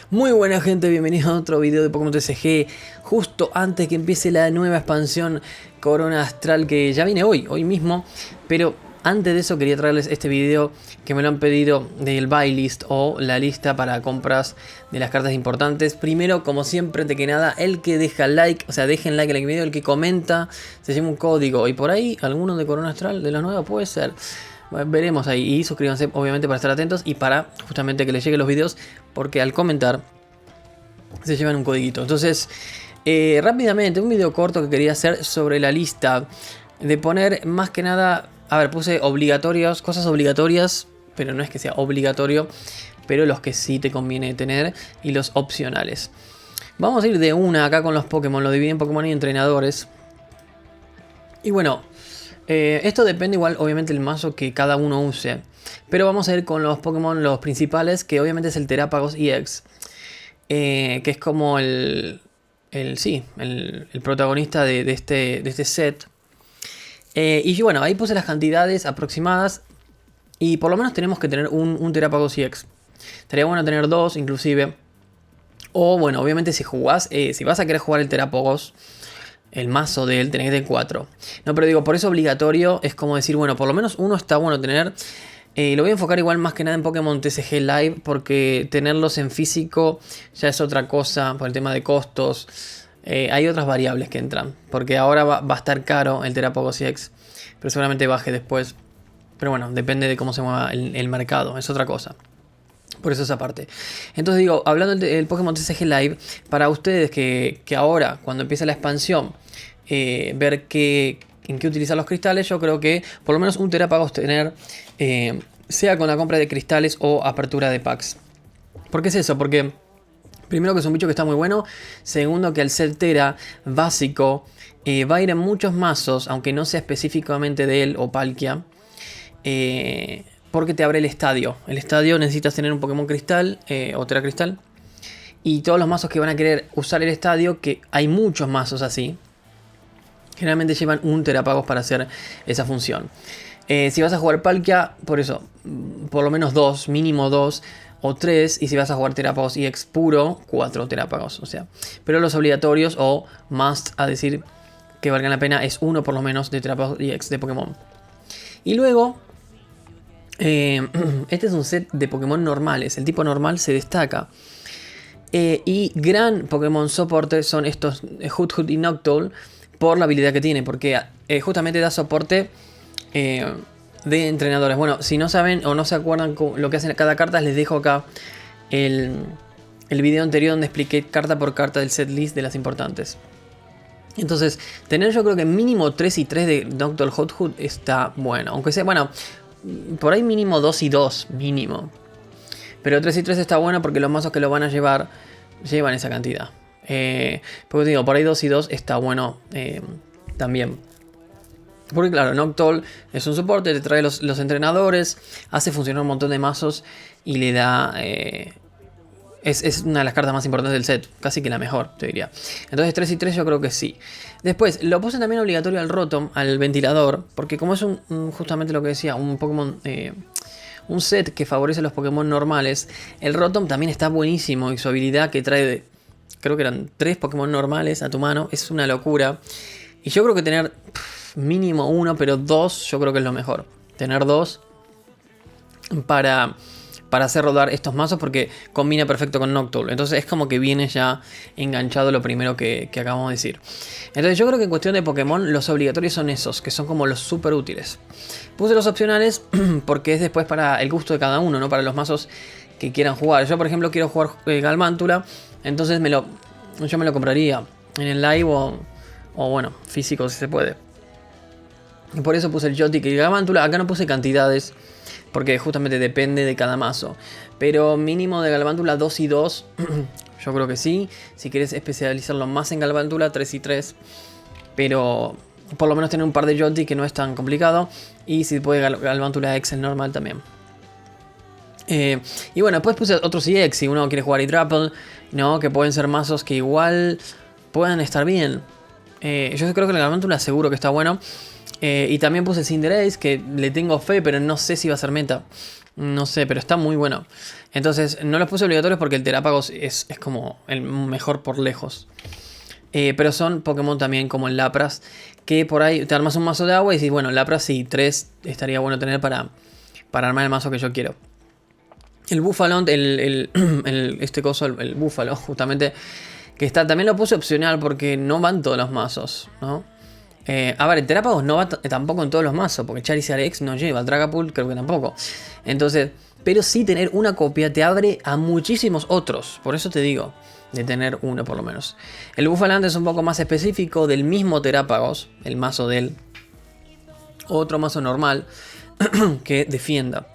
Muy buena gente, bienvenidos a otro video de Pokémon TCG. Justo antes que empiece la nueva expansión Corona Astral que ya viene hoy mismo. Pero antes de eso quería traerles este video que me lo han pedido del buy list o la lista para compras de las cartas importantes. Primero, como siempre, antes que nada, el que deja like, o sea, dejen like en el video, el que comenta, se lleva un código. Y por ahí, alguno de Corona Astral de la nueva puede ser. Veremos ahí, y suscríbanse obviamente para estar atentos y para justamente que les lleguen los videos, porque al comentar se llevan un codiguito. Entonces, rápidamente, un video corto que quería hacer sobre la lista de poner más que nada, a ver, puse obligatorios, cosas obligatorias, pero no es que sea obligatorio, pero los que sí te conviene tener y los opcionales. Vamos a ir de una acá con los Pokémon, lo dividen en Pokémon y entrenadores. Y bueno, esto depende igual obviamente del mazo que cada uno use. Pero vamos a ir con los Pokémon, los principales, que obviamente es el Terapagos EX. Que es como el protagonista de este set. Y bueno, ahí puse las cantidades aproximadas. Y por lo menos tenemos que tener un Terapagos EX. Estaría bueno tener dos inclusive. O bueno, obviamente si jugás, si vas a querer jugar el Terapagos, el mazo de él, tenés que tener 4. No, pero digo, por eso obligatorio es como decir, bueno, por lo menos uno está bueno tener. Lo voy a enfocar igual más que nada en Pokémon TCG Live, porque tenerlos en físico ya es otra cosa por el tema de costos. Hay otras variables que entran, porque ahora va a estar caro el Terapagos EX, pero seguramente baje después. Pero bueno, depende de cómo se mueva el mercado, es otra cosa. Por eso esa parte. Entonces digo, hablando del Pokémon TCG Live, para ustedes que ahora, cuando empiece la expansión, ver en qué utilizar los cristales, yo creo que por lo menos un Terapagos tener, sea con la compra de cristales o apertura de packs. ¿Por qué es eso? Porque primero que es un bicho que está muy bueno, segundo que al ser Tera básico, va a ir en muchos mazos, aunque no sea específicamente de él o Palkia. Porque te abre el estadio. El estadio necesitas tener un Pokémon Cristal o Tera Cristal. Y todos los mazos que van a querer usar el estadio, que hay muchos mazos así, generalmente llevan un Terapagos para hacer esa función. Si vas a jugar Palkia, por eso, por lo menos 2, mínimo 2 o 3. Y si vas a jugar Terapagos EX puro, 4 Terapagos. O sea, pero los obligatorios o must a decir que valgan la pena es uno por lo menos de Terapagos EX de Pokémon. Y luego, este es un set de Pokémon normales. El tipo normal se destaca. Y gran Pokémon soporte son estos Hoothoot y Noctowl, por la habilidad que tiene, porque justamente da soporte de entrenadores. Bueno, si no saben o no se acuerdan lo que hacen cada carta, les dejo acá el video anterior donde expliqué carta por carta del set list de las importantes. Entonces, tener yo creo que mínimo 3 y 3 de Noctowl Hoothoot está bueno. Aunque sea, bueno, por ahí mínimo 2 y 2, mínimo. Pero 3 y 3 está bueno porque los mazos que lo van a llevar, llevan esa cantidad. Porque digo, por ahí 2 y 2 está bueno también. Porque claro, Noctowl es un soporte, te trae los entrenadores, hace funcionar un montón de mazos y le da... es una de las cartas más importantes del set, casi que la mejor, te diría. Entonces 3 y 3 yo creo que sí. Después, lo puse también obligatorio al Rotom, al ventilador, porque como es justamente lo que decía, un Pokémon... un set que favorece a los Pokémon normales. El Rotom también está buenísimo y su habilidad que trae, creo que eran 3 Pokémon normales a tu mano, es una locura. Y yo creo que tener mínimo 1, pero 2 yo creo que es lo mejor. Tener 2 para hacer rodar estos mazos porque combina perfecto con Noctowl. Entonces es como que viene ya enganchado lo primero que acabamos de decir. Entonces yo creo que en cuestión de Pokémon los obligatorios son esos, que son como los super útiles. Puse los opcionales porque es después para el gusto de cada uno, ¿no? Para los mazos que quieran jugar. Yo por ejemplo quiero jugar Galmántula, entonces yo me lo compraría en el live o bueno, físico si se puede. Y por eso puse el Joltik y Galmántula. Acá no puse cantidades porque justamente depende de cada mazo. Pero mínimo de Galvántula 2 y 2. Yo creo que sí. Si quieres especializarlo más en Galvántula, 3 y 3. Pero por lo menos tener un par de Joltik que no es tan complicado. Y si puede Galvántula Excel normal también. Y bueno, después puse otros EX. Si uno quiere jugar Hydrapple, ¿no? Que pueden ser mazos que igual puedan estar bien. Yo creo que la Galvántula seguro que está bueno. Y también puse Cinderace, que le tengo fe, pero no sé si va a ser meta. No sé, pero está muy bueno. Entonces, no los puse obligatorios porque el Terapagos es como el mejor por lejos. Pero son Pokémon también como el Lapras, que por ahí te armas un mazo de agua y dices, bueno, Lapras sí, 3 estaría bueno tener para armar el mazo que yo quiero. El Búfalo, este coso, el Búfalo, justamente, que está, también lo puse opcional porque no van todos los mazos, ¿no? A ver, el Terapagos no va tampoco en todos los mazos, porque Charizard X no lleva, Dragapult creo que tampoco. Entonces, pero sí tener una copia te abre a muchísimos otros, por eso te digo, de tener uno por lo menos. El Buffalant es un poco más específico del mismo Terapagos, el mazo de él, otro mazo normal que defienda.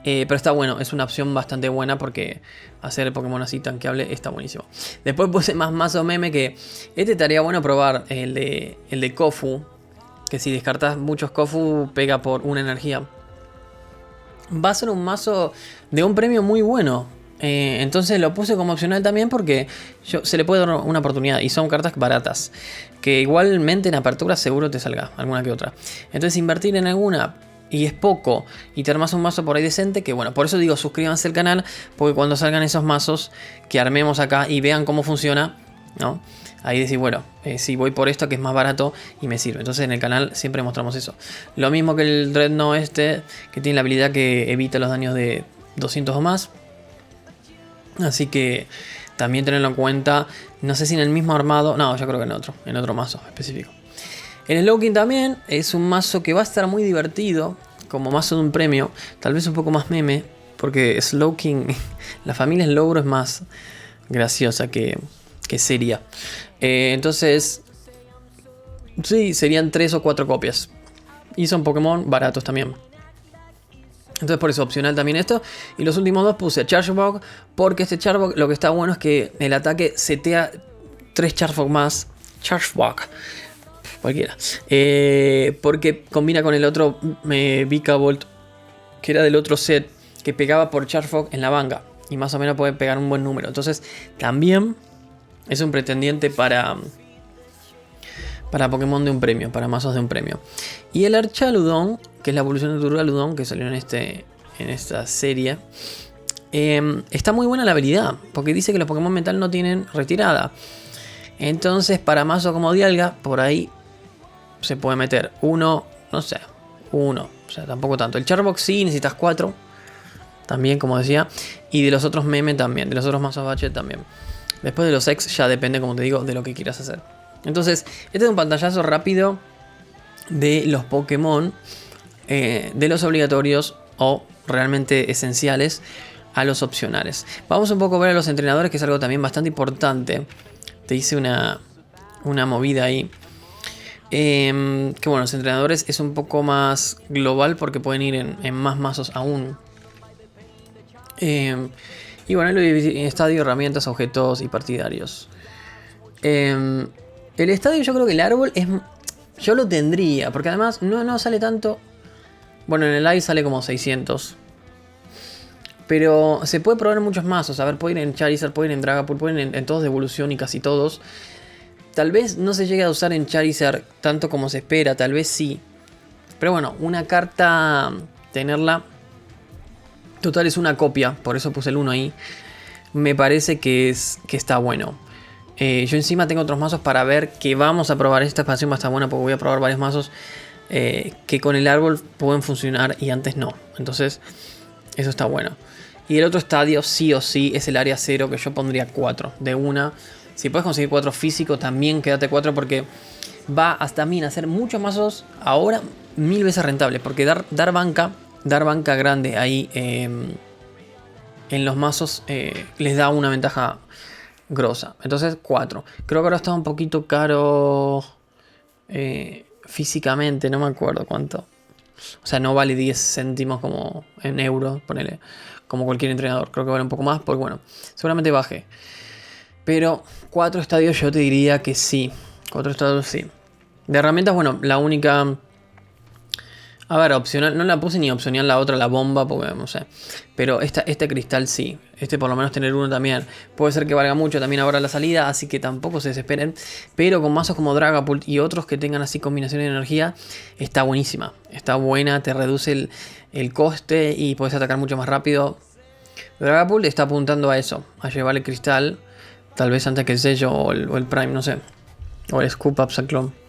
Pero está bueno, es una opción bastante buena porque hacer el Pokémon así tanqueable está buenísimo. Después puse más mazo meme que este estaría bueno probar, el de Kofu. Que si descartas muchos Kofu pega por una energía. Va a ser un mazo de un premio muy bueno. Entonces lo puse como opcional también porque se le puede dar una oportunidad. Y son cartas baratas. Que igualmente en apertura seguro te salga alguna que otra. Entonces invertir en alguna... y es poco, y te armas un mazo por ahí decente, que bueno, por eso digo, suscríbanse al canal, porque cuando salgan esos mazos que armemos acá y vean cómo funciona, ¿no? Ahí decís, bueno, si voy por esto que es más barato y me sirve. Entonces en el canal siempre mostramos eso. Lo mismo que el Dreadnought este, que tiene la habilidad que evita los daños de 200 o más. Así que también tenerlo en cuenta, no sé si en el mismo armado, no, yo creo que en otro mazo específico. El Slowking también es un mazo que va a estar muy divertido, como mazo de un premio, tal vez un poco más meme, porque Slowking, la familia Slowbro es más graciosa que seria. Entonces, sí, serían 3 o 4 copias. Y son Pokémon baratos también. Entonces por eso opcional también esto. Y los últimos dos puse Charjabug, porque este Charjabug lo que está bueno es que el ataque setea 3 Charjabug más. Charjabug. Cualquiera. Porque combina con el otro Vikavolt, que era del otro set, que pegaba por Charjabug en la banca. Y más o menos puede pegar un buen número. Entonces también es un pretendiente para Pokémon de un premio, para mazos de un premio. Y el Archaludon, que es la evolución de Turaludon, que salió en esta serie, está muy buena la habilidad, porque dice que los Pokémon Metal no tienen retirada. Entonces para mazo como Dialga, por ahí se puede meter uno, no sé, uno, o sea, tampoco tanto. El Charbox sí, necesitas 4, también como decía, y de los otros meme también, de los otros mazos bache también. Después de los X ya depende, como te digo, de lo que quieras hacer. Entonces, este es un pantallazo rápido de los Pokémon, de los obligatorios o realmente esenciales a los opcionales. Vamos un poco a ver a los entrenadores, que es algo también bastante importante. Te hice una movida ahí. Que bueno, los entrenadores es un poco más global porque pueden ir en más mazos aún. Y bueno, lo dividí en estadio, herramientas, objetos y partidarios. El estadio, yo creo que el árbol es... Yo lo tendría, porque además no sale tanto. Bueno, en el live sale como 600. Pero se puede probar en muchos mazos. A ver, pueden ir en Charizard, pueden ir en Dragapult, pueden ir en todos de evolución y casi todos. Tal vez no se llegue a usar en Charizard tanto como se espera, tal vez sí. Pero bueno, una carta, tenerla. Total es una copia, por eso puse el 1 ahí. Me parece que está bueno. Yo encima tengo otros mazos para ver que vamos a probar. Esta expansión va a estar buena porque voy a probar varios mazos que con el árbol pueden funcionar y antes no. Entonces, eso está bueno. Y el otro estadio sí o sí es el área 0, que yo pondría 4 de una. Si puedes conseguir 4 físico, también quédate 4 porque va hasta mí a hacer muchos mazos ahora 1000 veces rentable. Porque dar banca grande ahí en los mazos les da una ventaja grosa. Entonces 4. Creo que ahora está un poquito caro físicamente, no me acuerdo cuánto. O sea, no vale 10 céntimos como en euros, ponele, como cualquier entrenador. Creo que vale un poco más, porque bueno, seguramente baje. Pero 4 estadios yo te diría que sí. 4 estadios sí. De herramientas, bueno, la única... A ver, opcional, no la puse ni opcional la otra, la bomba, porque no sé. Pero este cristal sí. Este por lo menos tener uno también. Puede ser que valga mucho también ahora la salida, así que tampoco se desesperen. Pero con mazos como Dragapult y otros que tengan así combinaciones de energía, está buenísima. Está buena, te reduce el coste y puedes atacar mucho más rápido. Dragapult está apuntando a eso, a llevar el cristal. Tal vez antes que el sello o el Prime, no sé. O el Scoop Up Cyclone.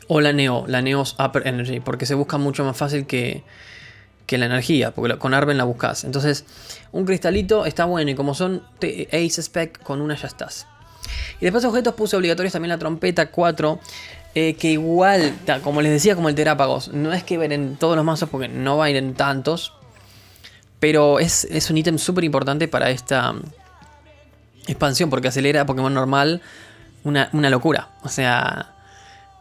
O la Neos Upper Energy, porque se busca mucho más fácil que la energía, porque con Arben la buscas. Entonces, un cristalito está bueno y como son Ace Spec, con una ya estás. Y después objetos puse obligatorios también la trompeta 4, que igual, como les decía, como el Terápagos, no es que ver en todos los mazos porque no va a ir en tantos, pero es un ítem súper importante para esta expansión porque acelera a Pokémon normal una locura. O sea...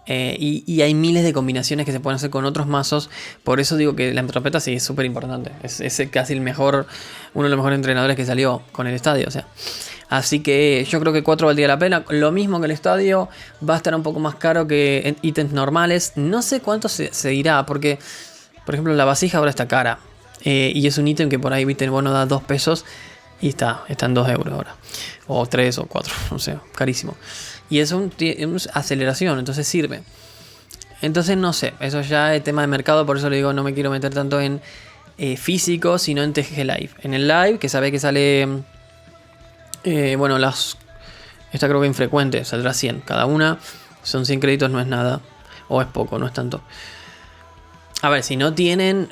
y hay miles de combinaciones que se pueden hacer con otros mazos. Por eso digo que la trompeta sí es súper importante. Es casi uno de los mejores entrenadores que salió con el estadio. O sea. Así que yo creo que 4 valdría la pena. Lo mismo que el estadio. Va a estar un poco más caro que ítems normales. No sé cuánto se irá. Porque, por ejemplo, la vasija ahora está cara. Y es un ítem que por ahí, viste, bueno, da 2 pesos. Y está en 2 euros ahora. O 3 o 4. No sé, carísimo. Y es una aceleración, entonces sirve. Entonces no sé, eso ya es tema de mercado, por eso le digo no me quiero meter tanto en físico, sino en TGG Live. En el Live, que sabe que sale, bueno, esta creo que infrecuente, saldrá 100 cada una. Son 100 créditos, no es nada, o es poco, no es tanto. A ver, si no tienen,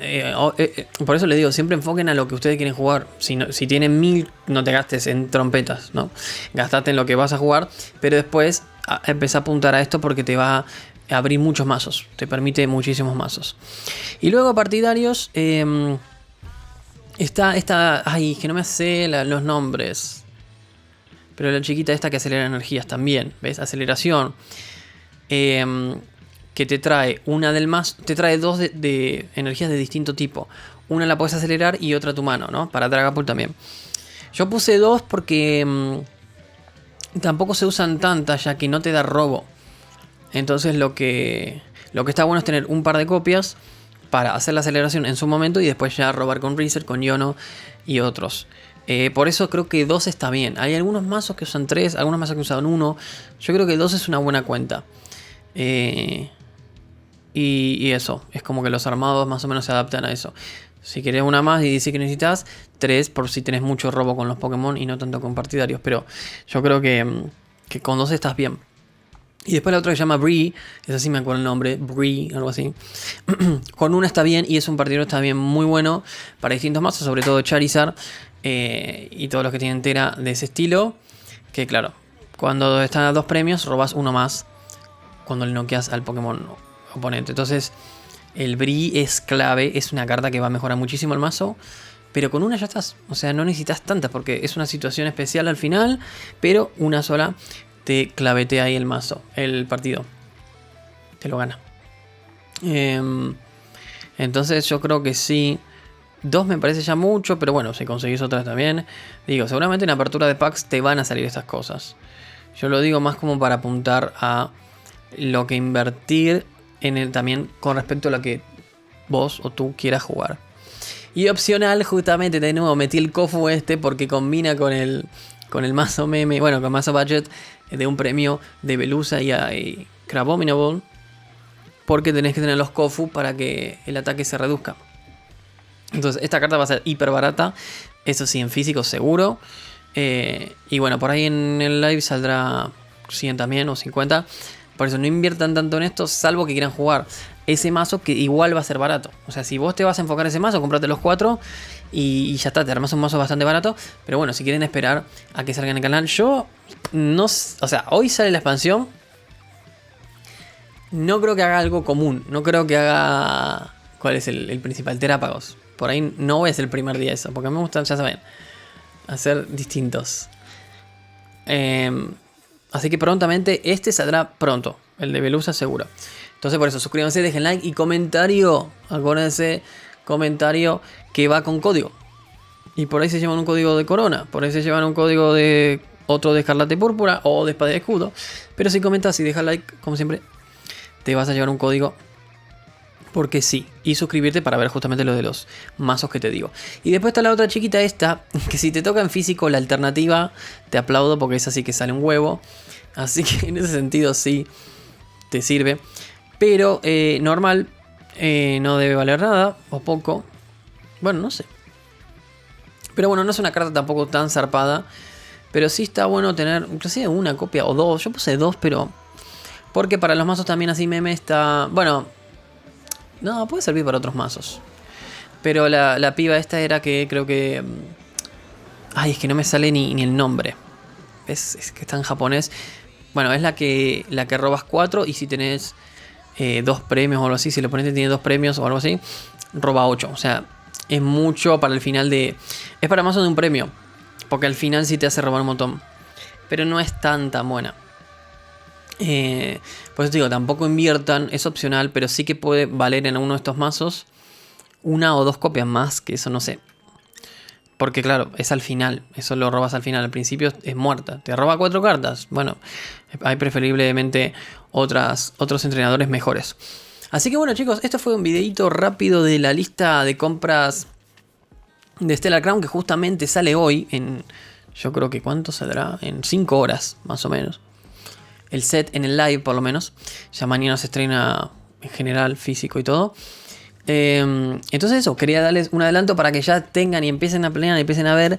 por eso les digo, siempre enfoquen a lo que ustedes quieren jugar. Si tienen 1000, no te gastes en trompetas, ¿no? Gastate en lo que vas a jugar, pero después empezá a apuntar a esto porque te va a abrir muchos mazos. Te permite muchísimos mazos. Y luego partidarios, está, ay, que no me sé los nombres. Pero la chiquita esta que acelera energías también, ¿ves? Aceleración. Que te trae una del más, te trae 2 de energías de distinto tipo. Una la puedes acelerar y otra tu mano, ¿no? Para Dragapult también. Yo puse 2 porque tampoco se usan tantas, ya que no te da robo. Entonces lo que está bueno es tener un par de copias para hacer la aceleración en su momento y después ya robar con Reset, con Yono y otros. Por eso creo que 2 está bien. Hay algunos mazos que usan 3, algunos mazos que usan 1. Yo creo que 2 es una buena cuenta. Y eso, es como que los armados más o menos se adaptan a eso. Si querés una más y dice que necesitas 3 por si tenés mucho robo con los Pokémon y no tanto con partidarios. Pero yo creo que con 2 estás bien. Y después la otra que se llama Bree, esa sí me acuerdo el nombre, Bree, algo así. Con una está bien y es un partidario también muy bueno para distintos mazos, sobre todo Charizard y todos los que tienen Tera de ese estilo. Que claro, cuando están a 2 premios robas uno más cuando le noqueas al Pokémon oponente. Entonces el Bree es clave, es una carta que va a mejorar muchísimo el mazo, pero con una ya estás. O sea, no necesitas tantas porque es una situación especial al final, pero una sola te clavetea ahí el mazo, el partido te lo gana. Entonces yo creo que sí. 2 me parece ya mucho, pero bueno, si conseguís otras también. Digo, seguramente en apertura de packs te van a salir estas cosas. Yo lo digo más como para apuntar a lo que invertir en el también con respecto a lo que vos o tú quieras jugar. Y opcional, justamente de nuevo metí el Kofu porque combina con el mazo meme, bueno, con el mazo budget de un premio de Veluza y Crabominable, porque tenés que tener los Kofu para que el ataque se reduzca. Entonces esta carta va a ser hiper barata, eso sí, en físico seguro. Y bueno, por ahí en el live saldrá 100 también o 50. Por eso no inviertan tanto en esto, salvo que quieran jugar ese mazo que igual va a ser barato. O sea, si vos te vas a enfocar en ese mazo, comprate los 4 y ya está, te armas un mazo bastante barato. Pero bueno, si quieren esperar a que salga en el canal, yo no... O sea, hoy sale la expansión. No creo que haga algo común, no creo que haga... ¿Cuál es el principal? Terápagos. Por ahí no voy a ser el primer día eso, porque me gustan, ya saben, hacer distintos. Así que prontamente este saldrá pronto, el de Veluza seguro. Entonces por eso suscríbanse, dejen like y comentario. Acuérdense, comentario que va con código. Y por ahí se llevan un código de corona, por ahí se llevan un código de otro de escarlata y púrpura o de espada y escudo. Pero si comentas y dejas like, como siempre, te vas a llevar un código Porque sí, y suscribirte para ver justamente lo de los mazos que te digo. Y después está la otra chiquita esta, que si te toca en físico la alternativa, te aplaudo porque es así que sale un huevo. Así que en ese sentido sí te sirve. Pero normal no debe valer nada, o poco. Bueno, no sé. Pero bueno, no es una carta tampoco tan zarpada. Pero sí está bueno tener inclusive una copia o dos. Yo puse dos, pero... porque para los mazos también así meme está... bueno... no, puede servir para otros mazos. Pero la piba esta era que creo que... ay, es que no me sale ni el nombre. Es que está en japonés. Bueno, es la que robas 4 y si tenés 2 premios o algo así, si lo pones tiene 2 premios o algo así, roba 8. O sea, es mucho para el final de... es para mazos de un premio. Porque al final sí te hace robar un montón. Pero no es tan buena. Por eso te digo, tampoco inviertan, es opcional, pero sí que puede valer en uno de estos mazos una o dos copias más, que eso no sé. Porque claro, es al final, eso lo robas al final, al principio es muerta. Te roba 4 cartas, bueno, hay preferiblemente otros entrenadores mejores. Así que bueno chicos, esto fue un videito rápido de la lista de compras de Stellar Crown que justamente sale hoy en... yo creo que ¿cuánto saldrá? En 5 horas, más o menos. El set en el live por lo menos. Ya mañana se estrena en general físico y todo. Entonces eso, quería darles un adelanto para que ya tengan y empiecen a planear y empiecen a ver,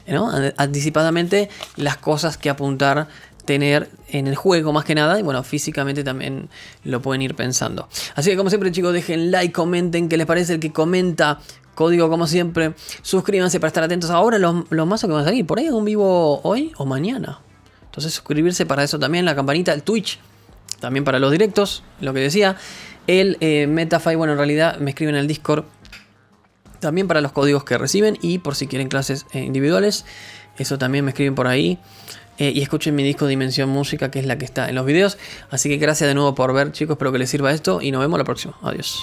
¿no?, anticipadamente las cosas que apuntar tener en el juego más que nada. Y bueno, físicamente también lo pueden ir pensando. Así que como siempre chicos, dejen like, comenten qué les parece. El que comenta, código como siempre. Suscríbanse para estar atentos ahora los mazos que van a salir. Por ahí en un vivo hoy o mañana. Entonces suscribirse para eso también, la campanita, el Twitch, también para los directos, lo que decía. El Metafy, bueno, en realidad me escriben en el Discord, también para los códigos que reciben y por si quieren clases individuales, eso también me escriben por ahí. Y escuchen mi disco Dimensión Música, que es la que está en los videos. Así que gracias de nuevo por ver chicos, espero que les sirva esto y nos vemos la próxima. Adiós.